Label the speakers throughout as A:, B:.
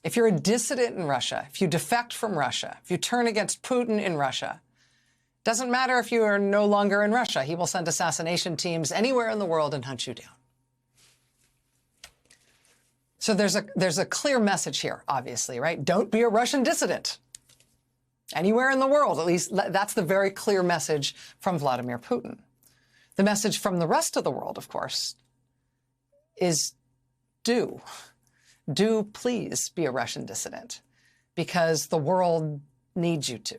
A: if you're a dissident in Russia, if you defect from Russia, if you turn against Putin in Russia, doesn't matter if you are no longer in Russia, he will send assassination teams anywhere in the world and hunt you down. So there's a clear message here, obviously, right? Don't be a Russian dissident. Anywhere in the world, at least that's the very clear message from Vladimir Putin. The message from the rest of the world, of course, is do please be a Russian dissident, because the world needs you to.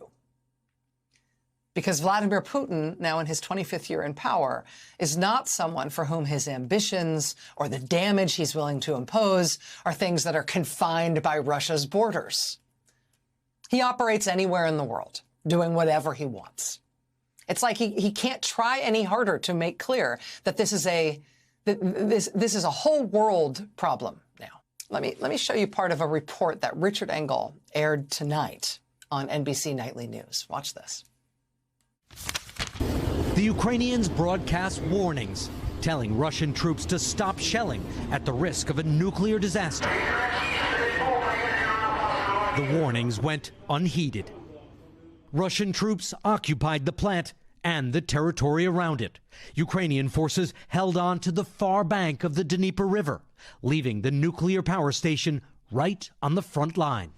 A: Because Vladimir Putin, now in his 25th year in power, is not someone for whom his ambitions or the damage he's willing to impose are things that are confined by Russia's borders. He operates anywhere in the world, doing whatever he wants. It's like he can't try any harder to make clear that this is a whole world problem now. Let me show you part of a report that Richard Engel aired tonight on NBC Nightly News. Watch this.
B: The Ukrainians broadcast warnings, telling Russian troops to stop shelling at the risk of a nuclear disaster. The warnings went unheeded. Russian troops occupied the plant and the territory around it. Ukrainian forces held on to the far bank of the Dnieper River, leaving the nuclear power station right on the front line.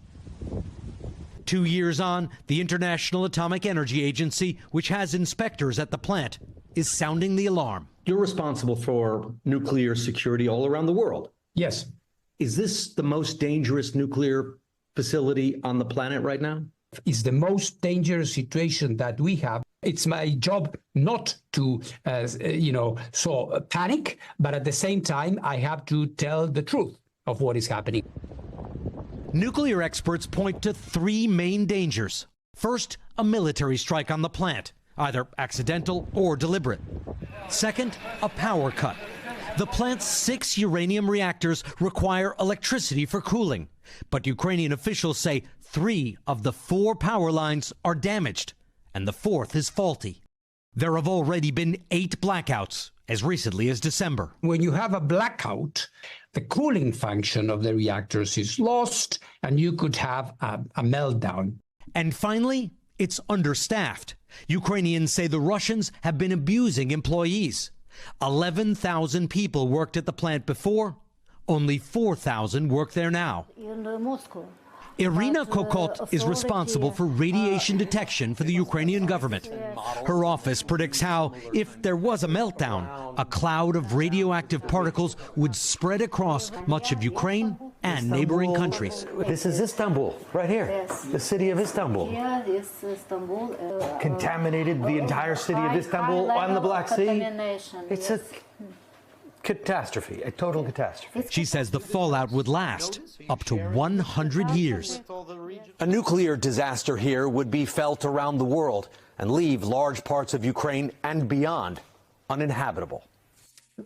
B: 2 years on, the International Atomic Energy Agency, which has inspectors at the plant, is sounding the alarm.
C: You're responsible for nuclear security all around the world.
D: Yes.
C: Is this the most dangerous nuclear facility on the planet right now?
D: It's the most dangerous situation that we have. It's my job not to, panic, but at the same time, I have to tell the truth of what is happening.
B: Nuclear experts point to three main dangers. First, a military strike on the plant, either accidental or deliberate. Second, a power cut. The plant's 6 uranium reactors require electricity for cooling, but Ukrainian officials say 3 of the 4 power lines are damaged, and the 4th is faulty. There have already been 8 blackouts, as recently as December.
D: When you have a blackout, the cooling function of the reactors is lost, and you could have a meltdown.
B: And finally, it's understaffed. Ukrainians say the Russians have been abusing employees. 11,000 people worked at the plant before. Only 4,000 work there now.
E: In Moscow.
B: Irina Kokot is responsible for radiation detection for the Ukrainian government. Her office predicts how, if there was a meltdown, a cloud of radioactive particles would spread across much of Ukraine and neighboring countries.
F: This is Istanbul, right here.
E: Yes.
F: The city of Istanbul.
E: Yeah, this Istanbul.
F: Contaminated the entire city of Istanbul on the Black Sea. It's a catastrophe, a total catastrophe.
B: She says the fallout would last up to 100 years.
F: A nuclear disaster here would be felt around the world and leave large parts of Ukraine and beyond uninhabitable.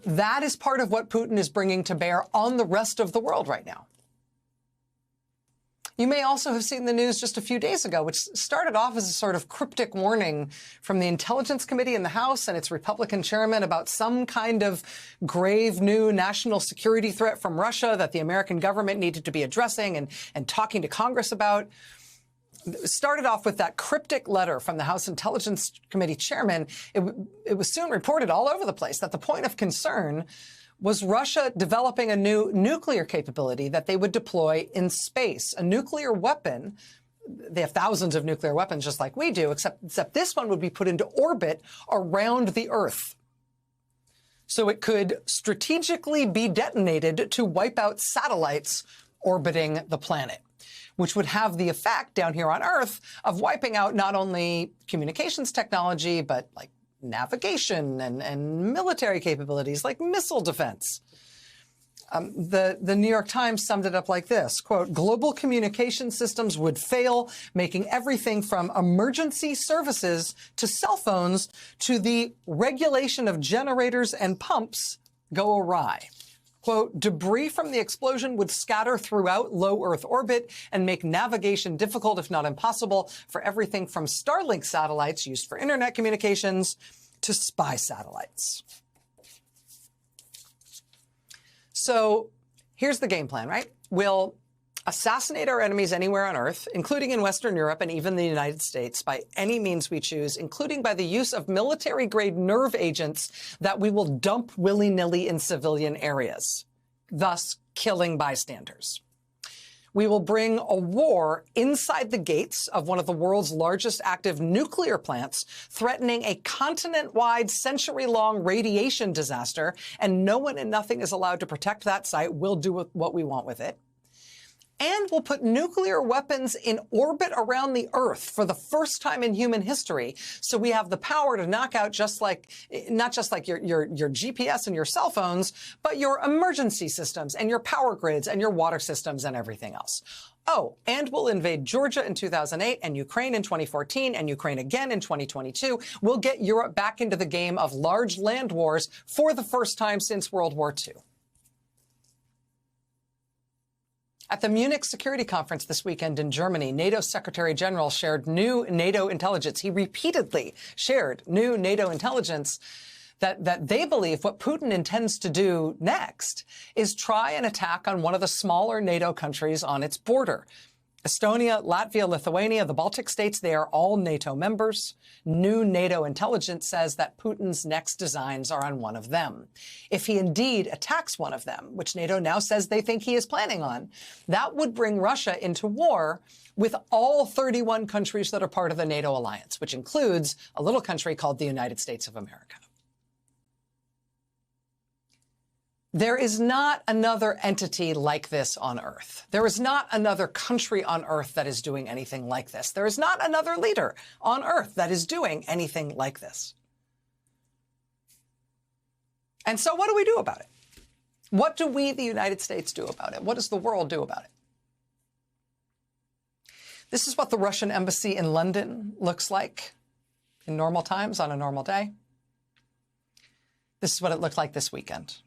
A: That is part of what Putin is bringing to bear on the rest of the world right now. You may also have seen the news just a few days ago, which started off as a sort of cryptic warning from the Intelligence Committee in the House and its Republican chairman about some kind of grave new national security threat from Russia that the American government needed to be addressing and talking to Congress about. It started off with that cryptic letter from the House Intelligence Committee chairman. It was soon reported all over the place that the point of concern was Russia developing a new nuclear capability that they would deploy in space, a nuclear weapon. They have thousands of nuclear weapons just like we do, except this one would be put into orbit around the Earth. So it could strategically be detonated to wipe out satellites orbiting the planet, which would have the effect down here on Earth of wiping out not only communications technology, but like navigation and military capabilities like missile defense. The New York Times summed it up like this, quote, global communication systems would fail, making everything from emergency services to cell phones to the regulation of generators and pumps go awry. Quote, debris from the explosion would scatter throughout low Earth orbit and make navigation difficult, if not impossible, for everything from Starlink satellites used for internet communications to spy satellites. So here's the game plan, right? We'll assassinate our enemies anywhere on Earth, including in Western Europe and even the United States, by any means we choose, including by the use of military-grade nerve agents that we will dump willy-nilly in civilian areas, thus killing bystanders. We will bring a war inside the gates of one of the world's largest active nuclear plants, threatening a continent-wide, century-long radiation disaster, and no one and nothing is allowed to protect that site. We'll do what we want with it. And we'll put nuclear weapons in orbit around the Earth for the first time in human history. So we have the power to knock out not just like your GPS and your cell phones, but your emergency systems and your power grids and your water systems and everything else. Oh, and we'll invade Georgia in 2008 and Ukraine in 2014 and Ukraine again in 2022. We'll get Europe back into the game of large land wars for the first time since World War II. At the Munich Security Conference this weekend in Germany, NATO Secretary General shared new NATO intelligence. He repeatedly shared new NATO intelligence that they believe what Putin intends to do next is try an attack on one of the smaller NATO countries on its border. Estonia, Latvia, Lithuania, the Baltic states, they are all NATO members. New NATO intelligence says that Putin's next designs are on one of them. If he indeed attacks one of them, which NATO now says they think he is planning on, that would bring Russia into war with all 31 countries that are part of the NATO alliance, which includes a little country called the United States of America. There is not another entity like this on Earth. There is not another country on Earth that is doing anything like this. There is not another leader on Earth that is doing anything like this. And so what do we do about it? What do we, the United States, do about it? What does the world do about it? This is what the Russian embassy in London looks like in normal times on a normal day. This is what it looked like this weekend.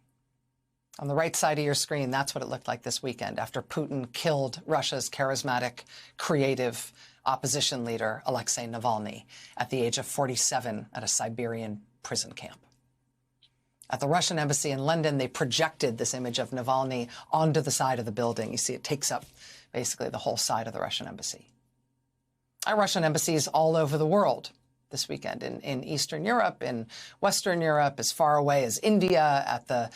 A: On the right side of your screen, that's what it looked like this weekend after Putin killed Russia's charismatic, creative opposition leader, Alexei Navalny, at the age of 47 at a Siberian prison camp. At the Russian embassy in London, they projected this image of Navalny onto the side of the building. You see it takes up basically the whole side of the Russian embassy. There are Russian embassies all over the world this weekend, in Eastern Europe, in Western Europe, as far away as India, at the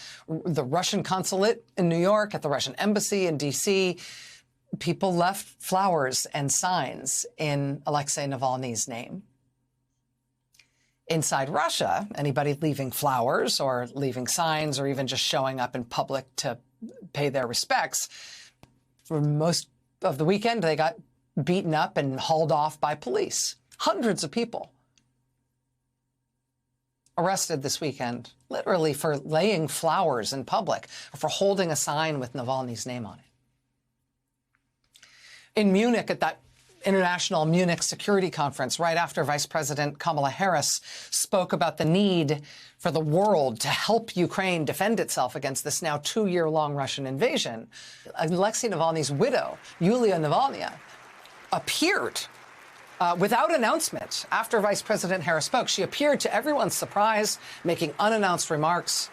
A: Russian consulate in New York, at the Russian embassy in D.C. People left flowers and signs in Alexei Navalny's name. Inside Russia, anybody leaving flowers or leaving signs or even just showing up in public to pay their respects, for most of the weekend, they got beaten up and hauled off by police. Hundreds of people arrested this weekend, literally for laying flowers in public or for holding a sign with Navalny's name on it. In Munich, at that International Munich Security Conference, right after Vice President Kamala Harris spoke about the need for the world to help Ukraine defend itself against this now 2-year-long Russian invasion, Alexei Navalny's widow, Yulia Navalny, appeared without announcement. After Vice President Harris spoke, she appeared to everyone's surprise, making unannounced remarks,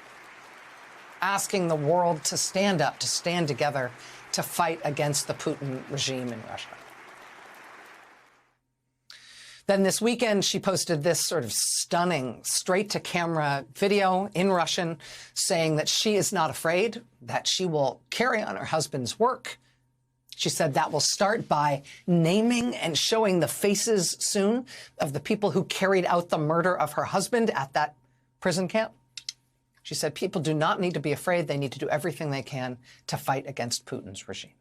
A: asking the world to stand up, to stand together, to fight against the Putin regime in Russia. Then this weekend, she posted this sort of stunning, straight-to-camera video in Russian saying that she is not afraid, that she will carry on her husband's work. She said that will start by naming and showing the faces soon of the people who carried out the murder of her husband at that prison camp. She said people do not need to be afraid. They need to do everything they can to fight against Putin's regime.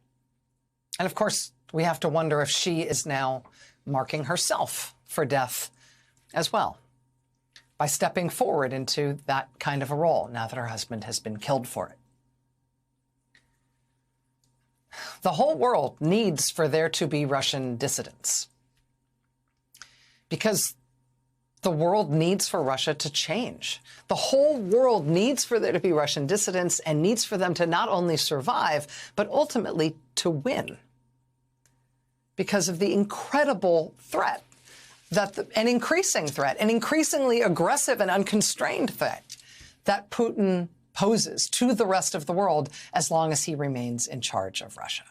A: And of course, we have to wonder if she is now marking herself for death as well by stepping forward into that kind of a role now that her husband has been killed for it. The whole world needs for there to be Russian dissidents because the world needs for Russia to change. The whole world needs for there to be Russian dissidents and needs for them to not only survive, but ultimately to win because of the incredible threat, an increasing threat, an increasingly aggressive and unconstrained threat that Putin poses to the rest of the world as long as he remains in charge of Russia.